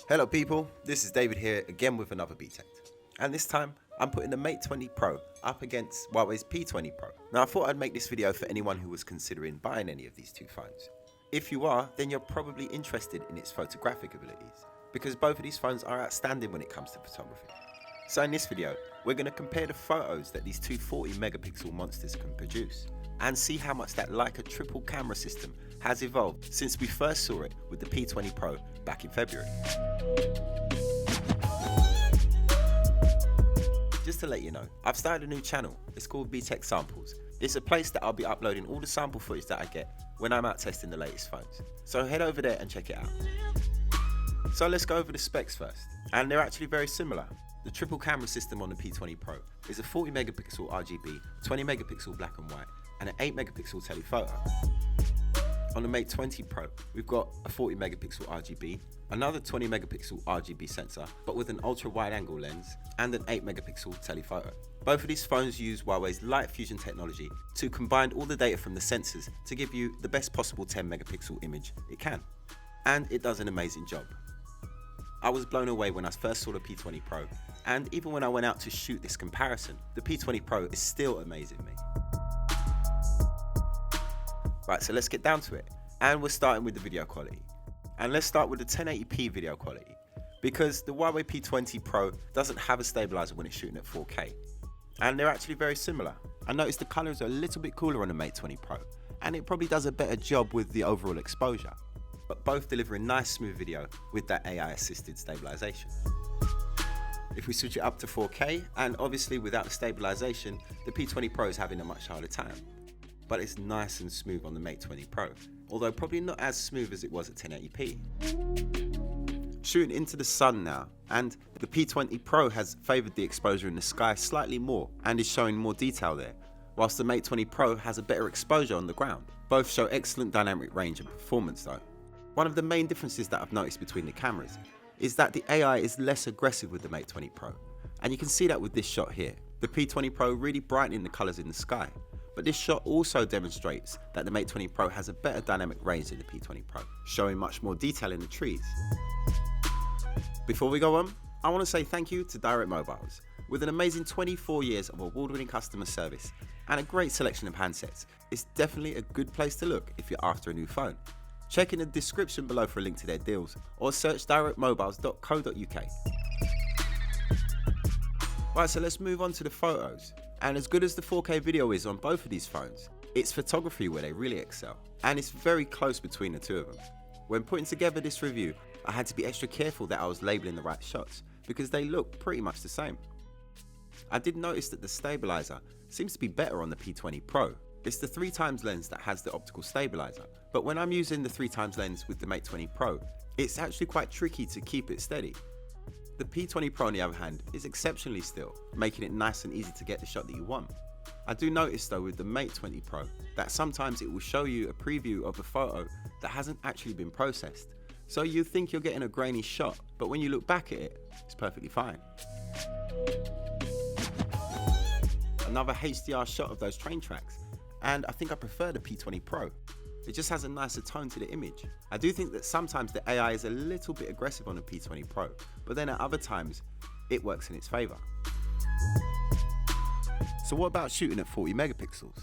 Hello people, this is David here again with another Btekt. And this time I'm putting the Mate 20 Pro up against Huawei's P20 Pro. Now I thought I'd make this video for anyone who was considering buying any of these two phones. If you are, then you're probably interested in its photographic abilities, because both of these phones are outstanding when it comes to photography. So in this video, we're going to compare the photos that these two 40 megapixel monsters can produce, and see how much that Leica triple camera system has evolved since we first saw it with the P20 Pro back in February. Just to let you know, I've started a new channel. It's called Btekt Samples. It's a place that I'll be uploading all the sample footage that I get when I'm out testing the latest phones. So head over there and check it out. So let's go over the specs first, and they're actually very similar. The triple camera system on the P20 Pro is a 40 megapixel RGB, 20 megapixel black and white, and an 8 megapixel telephoto. On the Mate 20 Pro, we've got a 40 megapixel RGB, another 20 megapixel RGB sensor, but with an ultra wide angle lens, and an 8 megapixel telephoto. Both of these phones use Huawei's light fusion technology to combine all the data from the sensors to give you the best possible 10 megapixel image it can. And it does an amazing job. I was blown away when I first saw the P20 Pro, and even when I went out to shoot this comparison, the P20 Pro is still amazing me. Right, so let's get down to it. And we're starting with the video quality. And let's start with the 1080p video quality, because the Huawei P20 Pro doesn't have a stabilizer when it's shooting at 4K. And they're actually very similar. I noticed the colors are a little bit cooler on the Mate 20 Pro, and it probably does a better job with the overall exposure. But both delivering nice smooth video with that AI assisted stabilization. If we switch it up to 4K, and obviously without the stabilization, the P20 Pro is having a much harder time. But it's nice and smooth on the Mate 20 Pro, although probably not as smooth as it was at 1080p. Shooting into the sun now, and the P20 Pro has favoured the exposure in the sky slightly more and is showing more detail there, whilst the Mate 20 Pro has a better exposure on the ground. Both show excellent dynamic range and performance though. One of the main differences that I've noticed between the cameras is that the AI is less aggressive with the Mate 20 Pro, and you can see that with this shot here. The P20 Pro really brightening the colours in the sky. But this shot also demonstrates that the Mate 20 Pro has a better dynamic range than the P20 Pro, showing much more detail in the trees. Before we go on, I want to say thank you to Direct Mobiles. With an amazing 24 years of award-winning customer service and a great selection of handsets, it's definitely a good place to look if you're after a new phone. Check in the description below for a link to their deals, or search directmobiles.co.uk. Right, so let's move on to the photos. And as good as the 4K video is on both of these phones, it's photography where they really excel, and it's very close between the two of them. When putting together this review, I had to be extra careful that I was labeling the right shots, because they look pretty much the same. I did notice that the stabilizer seems to be better on the P20 Pro. It's the 3x lens that has the optical stabilizer, but when I'm using the 3x lens with the Mate 20 Pro, it's actually quite tricky to keep it steady. The P20 Pro on the other hand is exceptionally still, making it nice and easy to get the shot that you want. I do notice though with the Mate 20 Pro that sometimes it will show you a preview of a photo that hasn't actually been processed. So you think you're getting a grainy shot, but when you look back at it, it's perfectly fine. Another HDR shot of those train tracks, and I think I prefer the P20 Pro. It just has a nicer tone to the image. I do think that sometimes the AI is a little bit aggressive on the P20 Pro, but then at other times, it works in its favour. So what about shooting at 40 megapixels?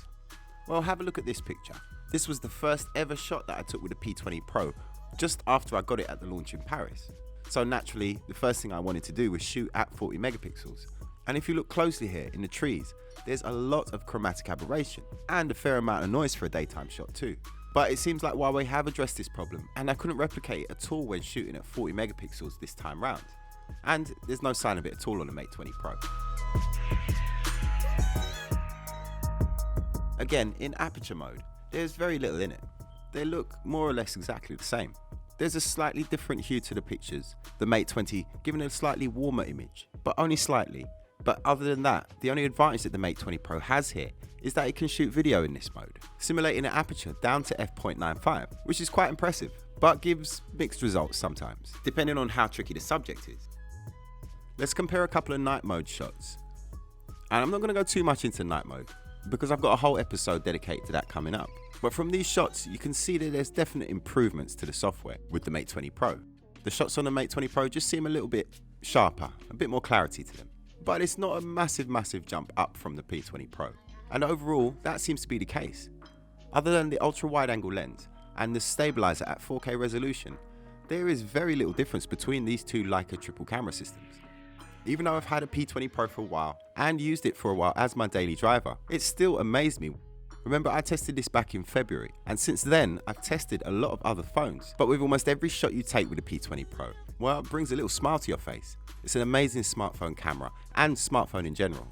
Well, have a look at this picture. This was the first ever shot that I took with the P20 Pro, just after I got it at the launch in Paris. So naturally, the first thing I wanted to do was shoot at 40 megapixels. And if you look closely here in the trees, there's a lot of chromatic aberration, and a fair amount of noise for a daytime shot too. But it seems like Huawei have addressed this problem, and I couldn't replicate it at all when shooting at 40 megapixels this time round. And there's no sign of it at all on the Mate 20 Pro. Again, in aperture mode, there's very little in it. They look more or less exactly the same. There's a slightly different hue to the pictures, the Mate 20 giving a slightly warmer image, but only slightly. But other than that, the only advantage that the Mate 20 Pro has here is that it can shoot video in this mode, simulating an aperture down to f.95, which is quite impressive, but gives mixed results sometimes, depending on how tricky the subject is. Let's compare a couple of night mode shots. And I'm not going to go too much into night mode, because I've got a whole episode dedicated to that coming up. But from these shots, you can see that there's definite improvements to the software with the Mate 20 Pro. The shots on the Mate 20 Pro just seem a little bit sharper, a bit more clarity to them. But it's not a massive jump up from the P20 Pro. And overall, that seems to be the case. Other than the ultra wide angle lens and the stabilizer at 4K resolution, there is very little difference between these two Leica triple camera systems. Even though I've had a P20 Pro for a while and used it for a while as my daily driver, it still amazed me. Remember, I tested this back in February, and since then I've tested a lot of other phones, but with almost every shot you take with the P20 Pro, well, it brings a little smile to your face. It's an amazing smartphone camera and smartphone in general.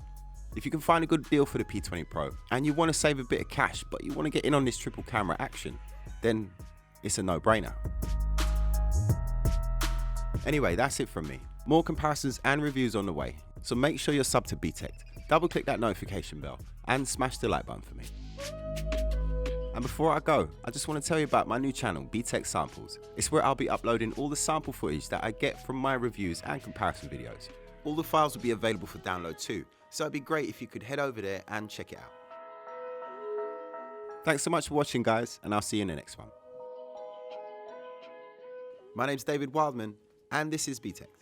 If you can find a good deal for the P20 Pro and you want to save a bit of cash but you want to get in on this triple camera action, then it's a no-brainer. Anyway, that's it from me. More comparisons and reviews on the way, so make sure you're subbed to Btekt, double click that notification bell and smash the like button for me. And before I go, I just want to tell you about my new channel, Btekt Samples. It's where I'll be uploading all the sample footage that I get from my reviews and comparison videos. All the files will be available for download too, so it'd be great if you could head over there and check it out. Thanks so much for watching, guys, and I'll see you in the next one. My name's David Wildman, and this is Btekt.